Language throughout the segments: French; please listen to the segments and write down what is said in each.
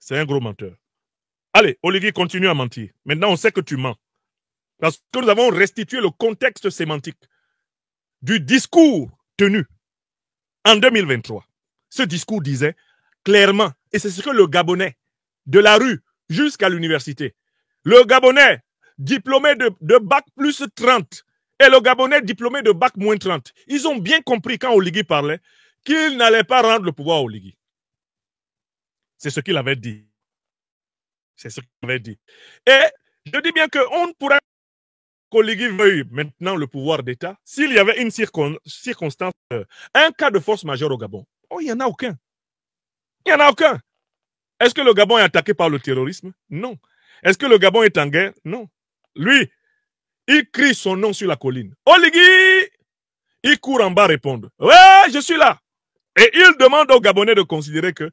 C'est un gros menteur. Allez, Oligui, continue à mentir. Maintenant, on sait que tu mens. Parce que nous avons restitué le contexte sémantique du discours tenu en 2023. Ce discours disait clairement, et c'est ce que le Gabonais, de la rue jusqu'à l'université, le Gabonais diplômé de bac plus 30 et le Gabonais diplômé de bac moins 30, ils ont bien compris quand Oligui parlait qu'il n'allait pas rendre le pouvoir à Oligui. C'est ce qu'il avait dit. C'est ce qu'il avait dit. Et je dis bien qu'on ne pourrait qu'Oligui veuille maintenant le pouvoir d'État s'il y avait une circonstance, un cas de force majeure au Gabon. Oh, il n'y en a aucun. Il n'y en a aucun. Est-ce que le Gabon est attaqué par le terrorisme? Non. Est-ce que le Gabon est en guerre? Non. Lui, il crie son nom sur la colline. Oligui! Il court en bas répondre. Ouais, je suis là. Et il demande aux Gabonais de considérer que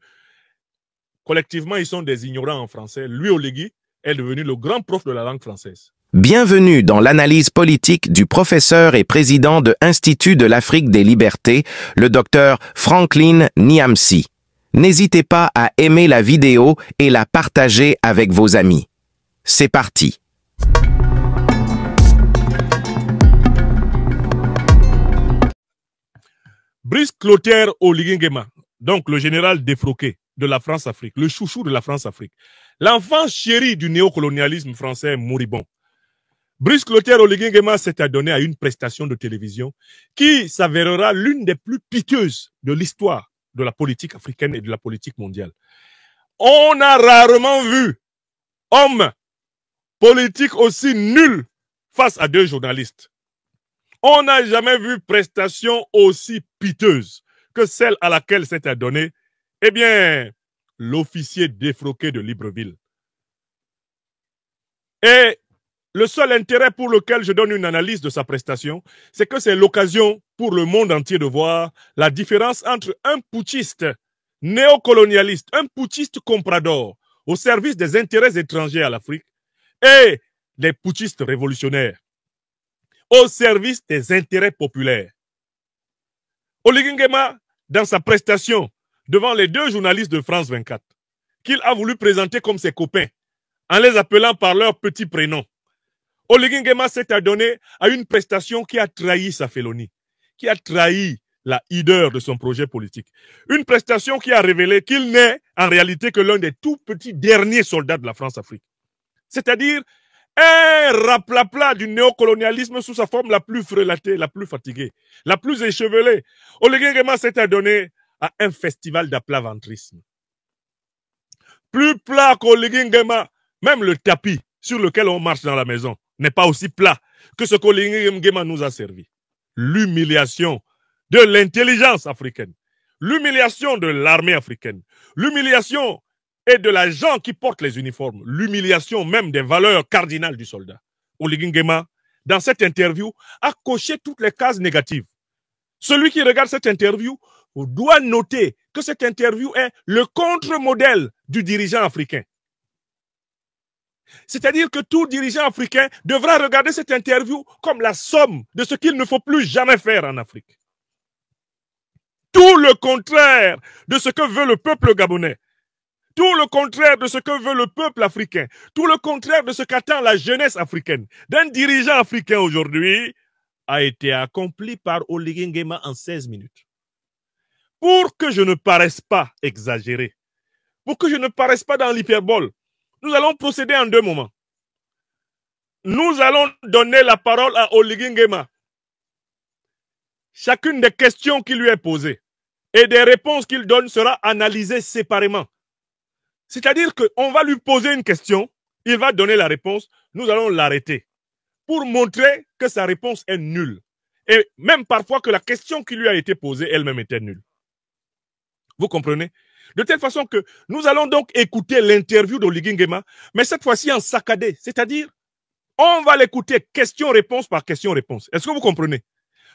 collectivement, ils sont des ignorants en français. Lui, Oligui, est devenu le grand prof de la langue française. Bienvenue dans l'analyse politique du professeur et président de l'Institut de l'Afrique des Libertés, le docteur Franklin Nyamsi. N'hésitez pas à aimer la vidéo et la partager avec vos amis. C'est parti. Brice Clotaire Oligui Nguema, donc le général défroqué de la France-Afrique, le chouchou de la France-Afrique, l'enfant chéri du néocolonialisme français moribond. Brice Clotaire Oligui Nguema s'est adonné à une prestation de télévision qui s'avérera l'une des plus piteuses de l'histoire de la politique africaine et de la politique mondiale. On a rarement vu homme politique aussi nul face à deux journalistes. On n'a jamais vu prestation aussi piteuse que celle à laquelle s'est adonné, eh bien, l'officier défroqué de Libreville. Et le seul intérêt pour lequel je donne une analyse de sa prestation, c'est que c'est l'occasion pour le monde entier de voir la différence entre un putschiste néocolonialiste, un putschiste comprador au service des intérêts étrangers à l'Afrique et des putschistes révolutionnaires au service des intérêts populaires. Oligui Nguema, dans sa prestation devant les deux journalistes de France 24, qu'il a voulu présenter comme ses copains, en les appelant par leur petit prénom, Oligui Nguema s'est adonné à une prestation qui a trahi sa félonie, qui a trahi la hideur de son projet politique. Une prestation qui a révélé qu'il n'est en réalité que l'un des tout petits derniers soldats de la France-Afrique. C'est-à-dire un raplapla du néocolonialisme sous sa forme la plus frelatée, la plus fatiguée, la plus échevelée. Oligui Nguema s'est adonné à un festival d'aplat-ventrisme. Plus plat qu'Oligui Nguema, même le tapis sur lequel on marche dans la maison n'est pas aussi plat que ce qu'Oligui Nguema nous a servi. L'humiliation de l'intelligence africaine, l'humiliation de l'armée africaine, l'humiliation et de l'agent qui porte les uniformes, l'humiliation même des valeurs cardinales du soldat. Oligui Nguema, dans cette interview, a coché toutes les cases négatives. Celui qui regarde cette interview doit noter que cette interview est le contre-modèle du dirigeant africain. C'est-à-dire que tout dirigeant africain devra regarder cette interview comme la somme de ce qu'il ne faut plus jamais faire en Afrique. Tout le contraire de ce que veut le peuple gabonais. Tout le contraire de ce que veut le peuple africain. Tout le contraire de ce qu'attend la jeunesse africaine. D'un dirigeant africain aujourd'hui a été accompli par Oligui Nguema en 16 minutes. Pour que je ne paraisse pas exagéré, pour que je ne paraisse pas dans l'hyperbole, nous allons procéder en deux moments. Nous allons donner la parole à Oligui Nguema. Chacune des questions qui lui est posée et des réponses qu'il donne sera analysée séparément. C'est-à-dire qu'on va lui poser une question, il va donner la réponse, nous allons l'arrêter pour montrer que sa réponse est nulle. Et même parfois que la question qui lui a été posée elle-même était nulle. Vous comprenez? De telle façon que nous allons donc écouter l'interview d'Oligui Nguema, mais cette fois-ci en saccadé. C'est-à-dire, on va l'écouter question-réponse par question-réponse. Est-ce que vous comprenez?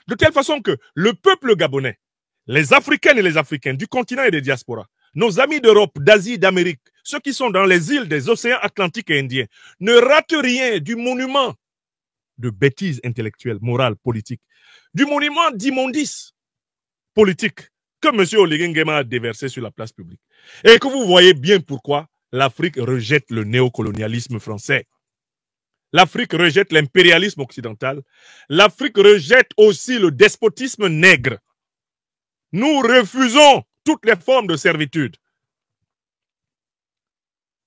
De telle façon que le peuple gabonais, les Africaines et les Africains du continent et des diasporas, nos amis d'Europe, d'Asie, d'Amérique, ceux qui sont dans les îles des océans Atlantiques et Indiens, ne ratent rien du monument de bêtises intellectuelles, morales, politiques, du monument d'immondice politique que M. Oligui Nguema a déversé sur la place publique. Et que vous voyez bien pourquoi l'Afrique rejette le néocolonialisme français. L'Afrique rejette l'impérialisme occidental. L'Afrique rejette aussi le despotisme nègre. Nous refusons toutes les formes de servitude.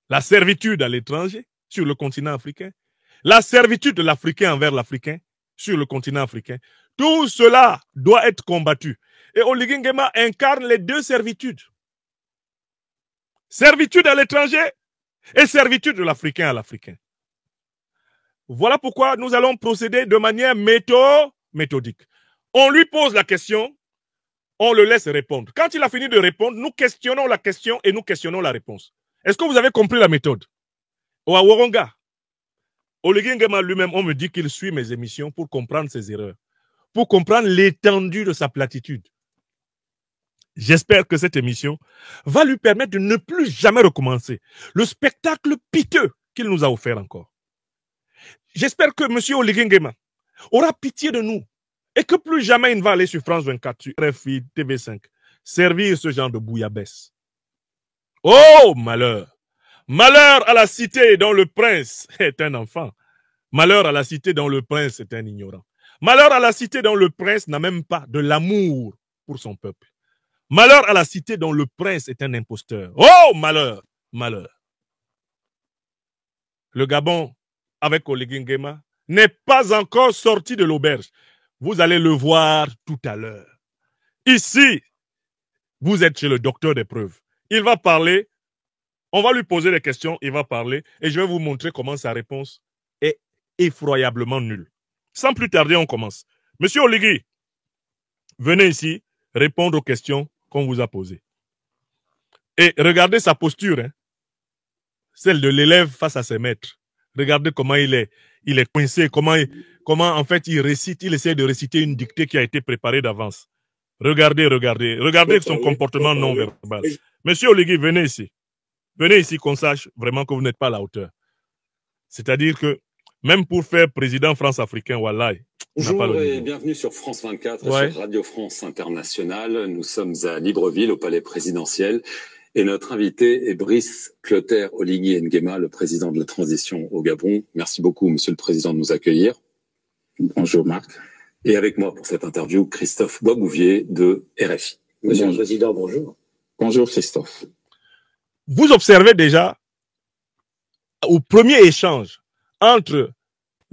La servitude à l'étranger, sur le continent africain. La servitude de l'Africain envers l'Africain, sur le continent africain. Tout cela doit être combattu. Et Oligui Nguema incarne les deux servitudes. Servitude à l'étranger et servitude de l'Africain à l'Africain. Voilà pourquoi nous allons procéder de manière méthodique. On lui pose la question, on le laisse répondre. Quand il a fini de répondre, nous questionnons la question et nous questionnons la réponse. Est-ce que vous avez compris la méthode? Au Aworonga, Oligui Nguema lui-même, on me dit qu'il suit mes émissions pour comprendre ses erreurs, pour comprendre l'étendue de sa platitude. J'espère que cette émission va lui permettre de ne plus jamais recommencer le spectacle piteux qu'il nous a offert encore. J'espère que M. Oligui Nguema aura pitié de nous et que plus jamais il ne va aller sur France 24, sur RFI, TV5, servir ce genre de bouillabaisse. Oh, malheur! Malheur à la cité dont le prince est un enfant. Malheur à la cité dont le prince est un ignorant. Malheur à la cité dont le prince n'a même pas de l'amour pour son peuple. Malheur à la cité dont le prince est un imposteur. Oh, malheur! Malheur! Le Gabon, avec Oligui Nguema, n'est pas encore sorti de l'auberge. Vous allez le voir tout à l'heure. Ici, vous êtes chez le docteur des preuves. Il va parler, on va lui poser des questions, il va parler, et je vais vous montrer comment sa réponse est effroyablement nulle. Sans plus tarder, on commence. Monsieur Oligui, venez ici répondre aux questions qu'on vous a posées. Et regardez sa posture, hein, celle de l'élève face à ses maîtres. Regardez comment il est coincé, comment en fait il récite, il essaie de réciter une dictée qui a été préparée d'avance. Regardez son comportement non verbal. Monsieur Oligui, venez ici. Venez ici qu'on sache vraiment que vous n'êtes pas à la hauteur. C'est-à-dire que même pour faire président France-Africain, wallahi. Bonjour et bienvenue sur France 24 et sur Radio France Internationale. Nous sommes à Libreville, au palais présidentiel. Et notre invité est Brice Clotaire Oligui Nguema, le président de la transition au Gabon. Merci beaucoup, monsieur le président, de nous accueillir. Bonjour, Marc. Et avec moi pour cette interview, Christophe Boisbouvier de RFI. Monsieur le président, bonjour. Bonjour, Christophe. Vous observez déjà, au premier échange entre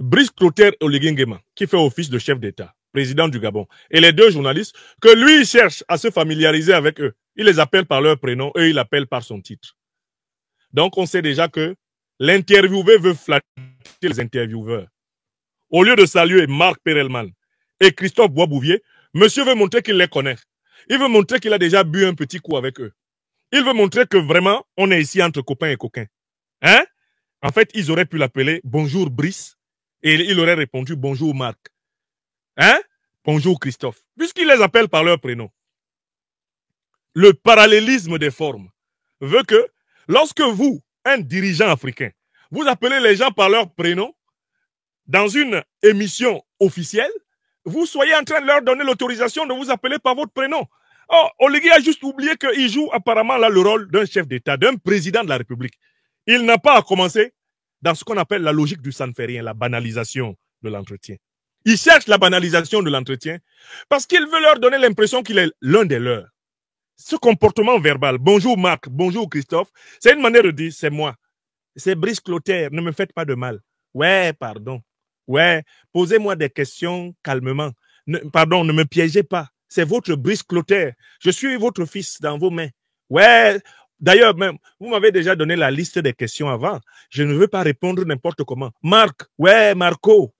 Brice Clotaire Oligui Nguema, qui fait office de chef d'État, président du Gabon, et les deux journalistes, que lui, il cherche à se familiariser avec eux. Il les appelle par leur prénom, eux, il l'appelle par son titre. Donc, on sait déjà que l'interviewé veut flatter les intervieweurs. Au lieu de saluer Marc Perelman et Christophe Boisbouvier, monsieur veut montrer qu'il les connaît. Il veut montrer qu'il a déjà bu un petit coup avec eux. Il veut montrer que vraiment, on est ici entre copains et coquins. Hein? En fait, ils auraient pu l'appeler « Bonjour Brice » et il aurait répondu « Bonjour Marc ». Hein? Bonjour Christophe. Puisqu'il les appelle par leur prénom. Le parallélisme des formes veut que lorsque vous, un dirigeant africain, vous appelez les gens par leur prénom dans une émission officielle, vous soyez en train de leur donner l'autorisation de vous appeler par votre prénom. Oh, Oligui a juste oublié qu'il joue apparemment là le rôle d'un chef d'État, d'un président de la République. Il n'a pas à commencer dans ce qu'on appelle la logique du ça ne fait rien, la banalisation de l'entretien. Il cherche la banalisation de l'entretien parce qu'il veut leur donner l'impression qu'il est l'un des leurs. Ce comportement verbal, bonjour Marc, bonjour Christophe, c'est une manière de dire, c'est moi. C'est Brice Clotaire, ne me faites pas de mal. Ouais, pardon. Ouais, posez-moi des questions calmement. Pardon, ne me piégez pas. C'est votre Brice Clotaire. Je suis votre fils dans vos mains. Ouais, d'ailleurs, même, vous m'avez déjà donné la liste des questions avant. Je ne veux pas répondre n'importe comment. Marc, ouais, Marco,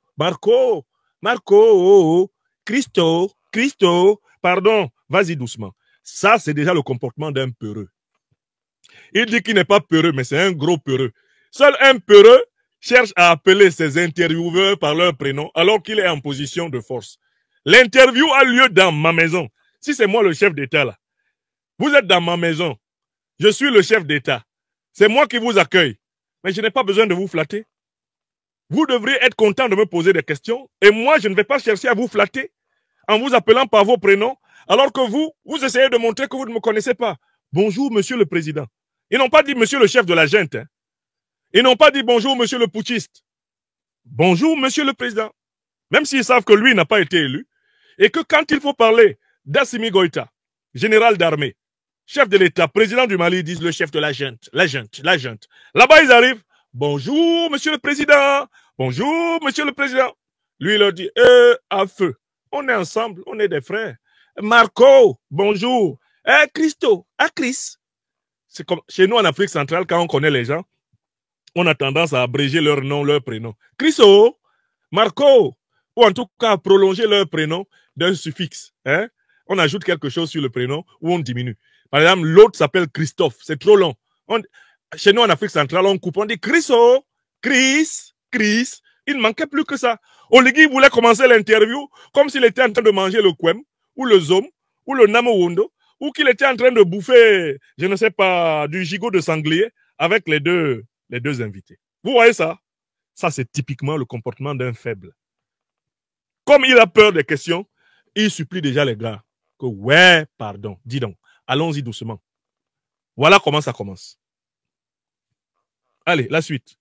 Christo, pardon, vas-y doucement. Ça, c'est déjà le comportement d'un peureux. Il dit qu'il n'est pas peureux, mais c'est un gros peureux. Seul un peureux cherche à appeler ses intervieweurs par leur prénom alors qu'il est en position de force. L'interview a lieu dans ma maison. Si c'est moi le chef d'État là, vous êtes dans ma maison. Je suis le chef d'État. C'est moi qui vous accueille. Mais je n'ai pas besoin de vous flatter. Vous devriez être content de me poser des questions et moi, je ne vais pas chercher à vous flatter en vous appelant par vos prénoms alors que vous essayez de montrer que vous ne me connaissez pas. Bonjour, monsieur le président. Ils n'ont pas dit monsieur le chef de la junte. Hein. Ils n'ont pas dit bonjour monsieur le putschiste. Bonjour monsieur le président. Même s'ils savent que lui n'a pas été élu. Et que quand il faut parler d'Assimi Goïta, général d'armée, chef de l'État, président du Mali, ils disent le chef de la junte, la junte, la junte. Là-bas, ils arrivent. Bonjour monsieur le président. Bonjour monsieur le président. Lui, il leur dit, à feu. On est ensemble, on est des frères. Marco, bonjour. Christo, Chris. C'est comme chez nous en Afrique centrale, quand on connaît les gens, on a tendance à abréger leur nom, leur prénom. Christo, Marco, ou en tout cas à prolonger leur prénom d'un suffixe. Hein? On ajoute quelque chose sur le prénom ou on diminue. Par exemple, l'autre s'appelle Christophe, c'est trop long. Chez nous en Afrique centrale, on coupe, on dit Christo, Chris. Il ne manquait plus que ça. Oligui voulait commencer l'interview comme s'il était en train de manger le kwem, ou le zom, ou le namowondo, ou qu'il était en train de bouffer, je ne sais pas, du gigot de sanglier avec les deux invités. Vous voyez ça? Ça, c'est typiquement le comportement d'un faible. Comme il a peur des questions, il supplie déjà les gars que, ouais, pardon, dis donc, allons-y doucement. Voilà comment ça commence. Allez, la suite.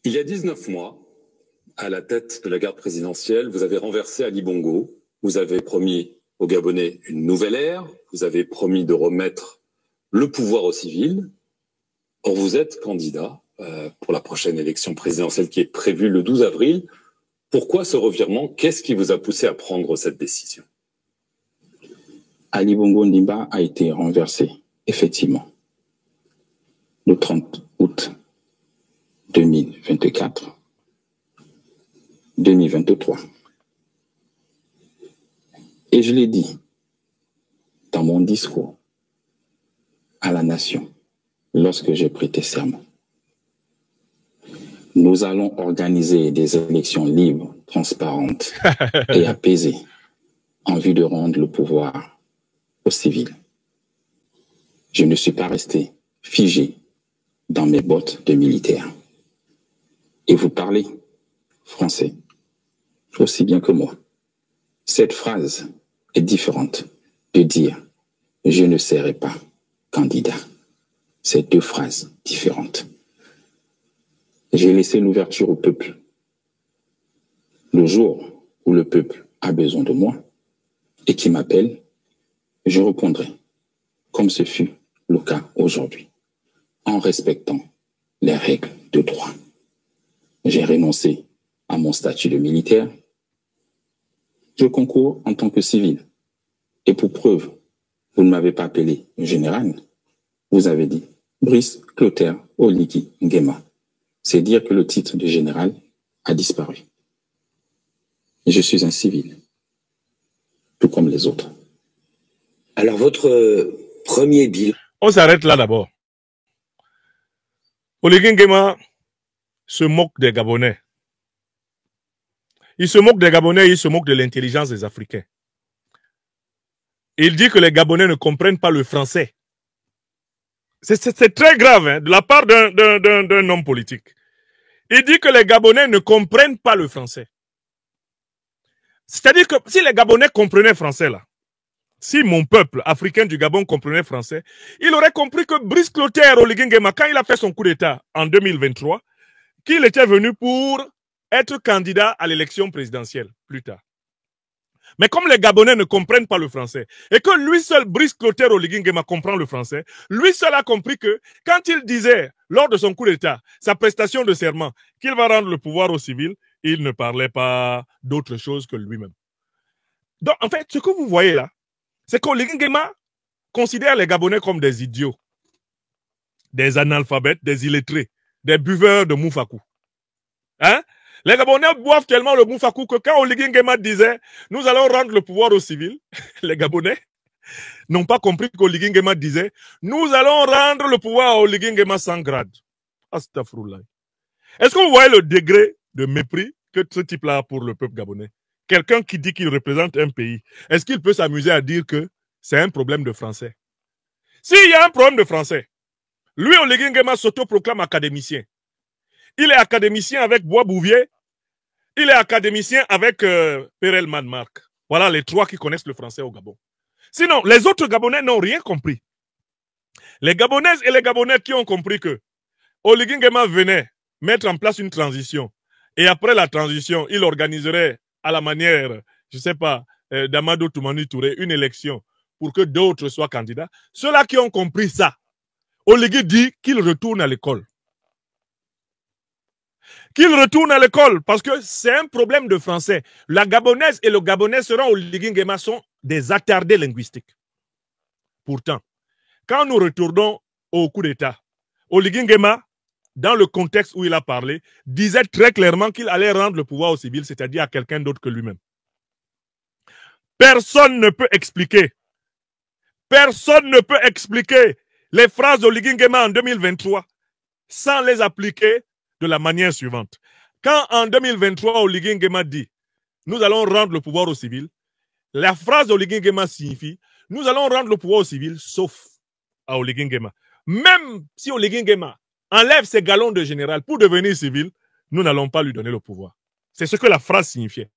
Il y a 19 mois, à la tête de la garde présidentielle, vous avez renversé Ali Bongo, vous avez promis aux Gabonais une nouvelle ère, vous avez promis de remettre le pouvoir aux civils. Or, vous êtes candidat pour la prochaine élection présidentielle qui est prévue le 12 avril. Pourquoi ce revirement? Qu'est-ce qui vous a poussé à prendre cette décision? Ali Bongo Ondimba a été renversé, effectivement, le 30 août 2023. Et je l'ai dit dans mon discours à la nation lorsque j'ai prêté serment. Nous allons organiser des élections libres, transparentes et apaisées en vue de rendre le pouvoir aux civils. Je ne suis pas resté figé dans mes bottes de militaire. Et vous parlez français aussi bien que moi. Cette phrase est différente de dire « je ne serai pas candidat ». C'est deux phrases différentes. J'ai laissé l'ouverture au peuple. Le jour où le peuple a besoin de moi et qui m'appelle, je répondrai, comme ce fut le cas aujourd'hui, en respectant les règles de droit. J'ai renoncé à mon statut de militaire. Je concours en tant que civil. Et pour preuve, vous ne m'avez pas appelé général. Vous avez dit Brice Clotaire Oligui Nguema. C'est dire que le titre de général a disparu. Je suis un civil, tout comme les autres. Alors, votre premier bilan... On s'arrête là d'abord. Oligui Nguema se moque des Gabonais. Il se moque des Gabonais, il se moque de l'intelligence des Africains. Il dit que les Gabonais ne comprennent pas le français. C'est très grave, hein, de la part d'un homme politique. Il dit que les Gabonais ne comprennent pas le français. C'est-à-dire que si les Gabonais comprenaient français, là, si mon peuple africain du Gabon comprenait français, il aurait compris que Brice Clotaire Oligui Nguema, quand il a fait son coup d'État en 2023, qu'il était venu pour être candidat à l'élection présidentielle plus tard. Mais comme les Gabonais ne comprennent pas le français, et que lui seul, Brice Clotaire Oligui Nguema, comprend le français, lui seul a compris que quand il disait, lors de son coup d'État, sa prestation de serment, qu'il va rendre le pouvoir aux civils, il ne parlait pas d'autre chose que lui-même. Donc, en fait, ce que vous voyez là, c'est qu'Oligui Nguema considère les Gabonais comme des idiots, des analphabètes, des illettrés, des buveurs de moufakou. Hein? Les Gabonais boivent tellement le moufakou que quand Oligui Nguema disait « nous allons rendre le pouvoir aux civils », les Gabonais n'ont pas compris qu'Oligui Nguema disait « nous allons rendre le pouvoir à Oligui Nguema sans grade ». Astaghfirullah. Est-ce que vous voyez le degré de mépris que ce type-là a pour le peuple gabonais? Quelqu'un qui dit qu'il représente un pays, est-ce qu'il peut s'amuser à dire que c'est un problème de français? S'il y a un problème de français, lui, Oligui Nguema s'autoproclame académicien. Il est académicien avec Bois Bouvier. Il est académicien avec Perelman Marc. Voilà les trois qui connaissent le français au Gabon. Sinon, les autres Gabonais n'ont rien compris. Les Gabonaises et les Gabonais qui ont compris que Oligui Nguema venait mettre en place une transition. Et après la transition, il organiserait à la manière, je ne sais pas, d'Amadou Toumani Touré, une élection pour que d'autres soient candidats. Ceux-là qui ont compris ça, Oligui dit qu'il retourne à l'école. Qu'il retourne à l'école parce que c'est un problème de français. La Gabonaise et le Gabonais seront Oligui Nguema sont des attardés linguistiques. Pourtant, quand nous retournons au coup d'État, Oligui Nguema, dans le contexte où il a parlé, disait très clairement qu'il allait rendre le pouvoir au civil, c'est-à-dire à quelqu'un d'autre que lui-même. Personne ne peut expliquer les phrases d'Oligui Nguema en 2023 sans les appliquer de la manière suivante. Quand en 2023, Oligui Nguema dit « Nous allons rendre le pouvoir au civil », la phrase d'Oligui Nguema signifie « Nous allons rendre le pouvoir au civil sauf à Oligui Nguema ». Même si Oligui Nguema enlève ses galons de général pour devenir civil, nous n'allons pas lui donner le pouvoir. C'est ce que la phrase signifiait.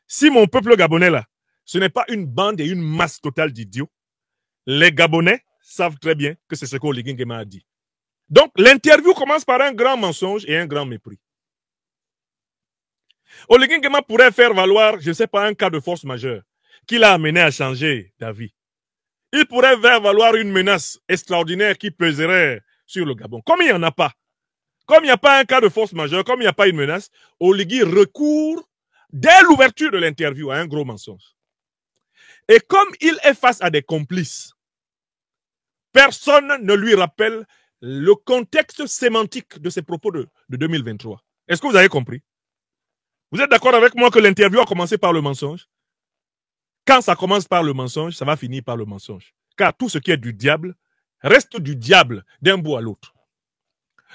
Si mon peuple gabonais là, ce n'est pas une bande et une masse totale d'idiots, les Gabonais savent très bien que c'est ce qu'Oligui Nguema a dit. Donc, l'interview commence par un grand mensonge et un grand mépris. Oligui Nguema pourrait faire valoir, je ne sais pas, un cas de force majeure qui l'a amené à changer d'avis. Il pourrait faire valoir une menace extraordinaire qui peserait sur le Gabon. Comme il n'y en a pas, comme il n'y a pas un cas de force majeure, comme il n'y a pas une menace, Oligui recourt dès l'ouverture de l'interview à un gros mensonge. Et comme il est face à des complices, personne ne lui rappelle le contexte sémantique de ses propos de 2023. Est-ce que vous avez compris? Vous êtes d'accord avec moi que l'interview a commencé par le mensonge? Quand ça commence par le mensonge, ça va finir par le mensonge. Car tout ce qui est du diable reste du diable d'un bout à l'autre.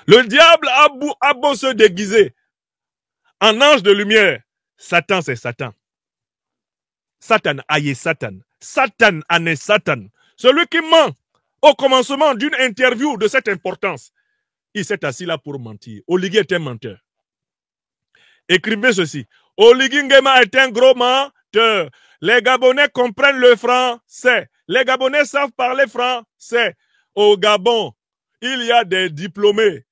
Le diable a beau se déguiser en ange de lumière. Satan, c'est Satan. Satan aïe Satan. Satan ané Satan. Celui qui ment au commencement d'une interview de cette importance, il s'est assis là pour mentir. Oligui est un menteur. Écrivez ceci. Oligui Nguema est un gros menteur. Les Gabonais comprennent le français. Les Gabonais savent parler français. Au Gabon, il y a des diplômés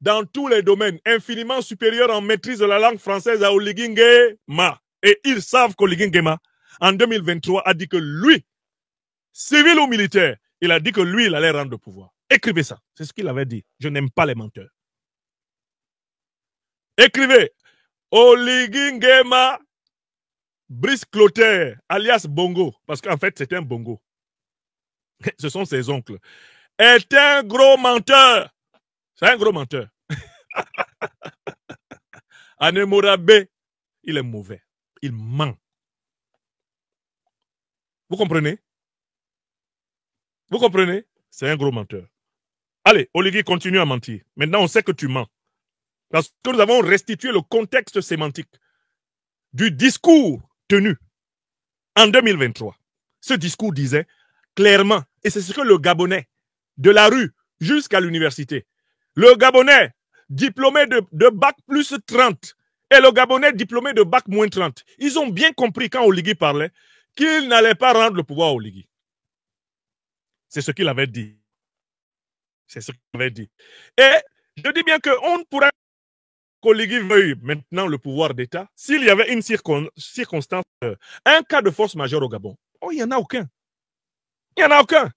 dans tous les domaines infiniment supérieurs en maîtrise de la langue française à Oligui Nguema. Et ils savent qu'Oligui Nguema, en 2023, a dit que lui, civil ou militaire, il a dit que lui, il allait rendre le pouvoir. Écrivez ça. C'est ce qu'il avait dit. Je n'aime pas les menteurs. Écrivez. Oligui Nguema, Brice Clotaire, alias Bongo, parce qu'en fait, c'est un bongo. Ce sont ses oncles. Est un gros menteur. C'est un gros menteur. Anemorabe, il est mauvais. Il ment. Vous comprenez? Vous comprenez? C'est un gros menteur. Allez, Oligui continue à mentir. Maintenant, on sait que tu mens. Parce que nous avons restitué le contexte sémantique du discours tenu en 2023. Ce discours disait clairement, et c'est ce que le Gabonais, de la rue jusqu'à l'université, le Gabonais diplômé de bac plus 30 et le Gabonais diplômé de bac moins 30, ils ont bien compris quand Oligui parlait qu'il n'allait pas rendre le pouvoir à Oligui. C'est ce qu'il avait dit. C'est ce qu'il avait dit. Et je dis bien qu'on ne pourrait qu'Oligui veuille maintenant le pouvoir d'État s'il y avait une circonstance, un cas de force majeure au Gabon. Oh, il n'y en a aucun. Il n'y en a aucun.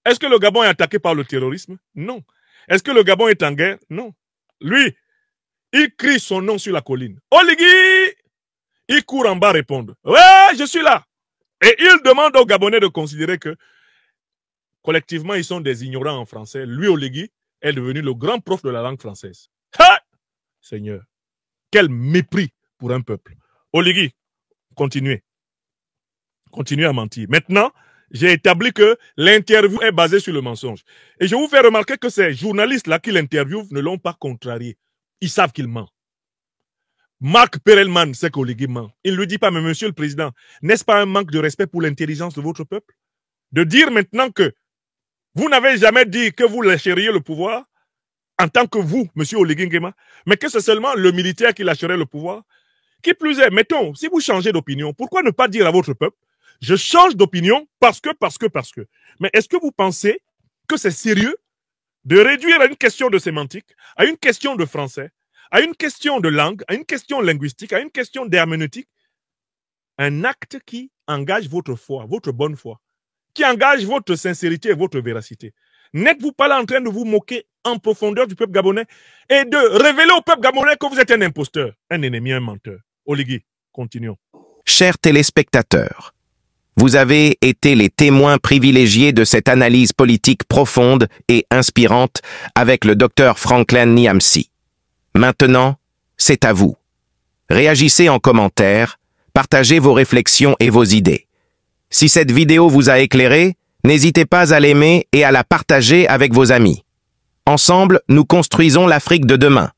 Est-ce que le Gabon est attaqué par le terrorisme? Non. Est-ce que le Gabon est en guerre? Non. Lui, il crie son nom sur la colline. Oligui! Il court en bas répondre. Ouais, je suis là. Et il demande aux Gabonais de considérer que collectivement, ils sont des ignorants en français. Lui, Oligui, est devenu le grand prof de la langue française. Ha! Seigneur, quel mépris pour un peuple. Oligui, continuez. Continuez à mentir. Maintenant, j'ai établi que l'interview est basée sur le mensonge. Et je vous fais remarquer que ces journalistes-là qui l'interviewent ne l'ont pas contrarié. Ils savent qu'il ment. Marc Perelman sait qu'Oligui ment. Il ne lui dit pas, mais monsieur le président, n'est-ce pas un manque de respect pour l'intelligence de votre peuple? De dire maintenant que vous n'avez jamais dit que vous lâcheriez le pouvoir en tant que vous, monsieur Oligui Nguema, mais que c'est seulement le militaire qui lâcherait le pouvoir. Qui plus est, mettons, si vous changez d'opinion, pourquoi ne pas dire à votre peuple, je change d'opinion parce que. Mais est-ce que vous pensez que c'est sérieux de réduire à une question de sémantique, à une question de français, à une question de langue, à une question linguistique, à une question d'herméneutique, un acte qui engage votre foi, votre bonne foi, qui engage votre sincérité et votre véracité. N'êtes-vous pas là en train de vous moquer en profondeur du peuple gabonais et de révéler au peuple gabonais que vous êtes un imposteur, un ennemi, un menteur? Oligui, continuons. Chers téléspectateurs, vous avez été les témoins privilégiés de cette analyse politique profonde et inspirante avec le docteur Franklin Niamsi. Maintenant, c'est à vous. Réagissez en commentaire, partagez vos réflexions et vos idées. Si cette vidéo vous a éclairé, n'hésitez pas à l'aimer et à la partager avec vos amis. Ensemble, nous construisons l'Afrique de demain.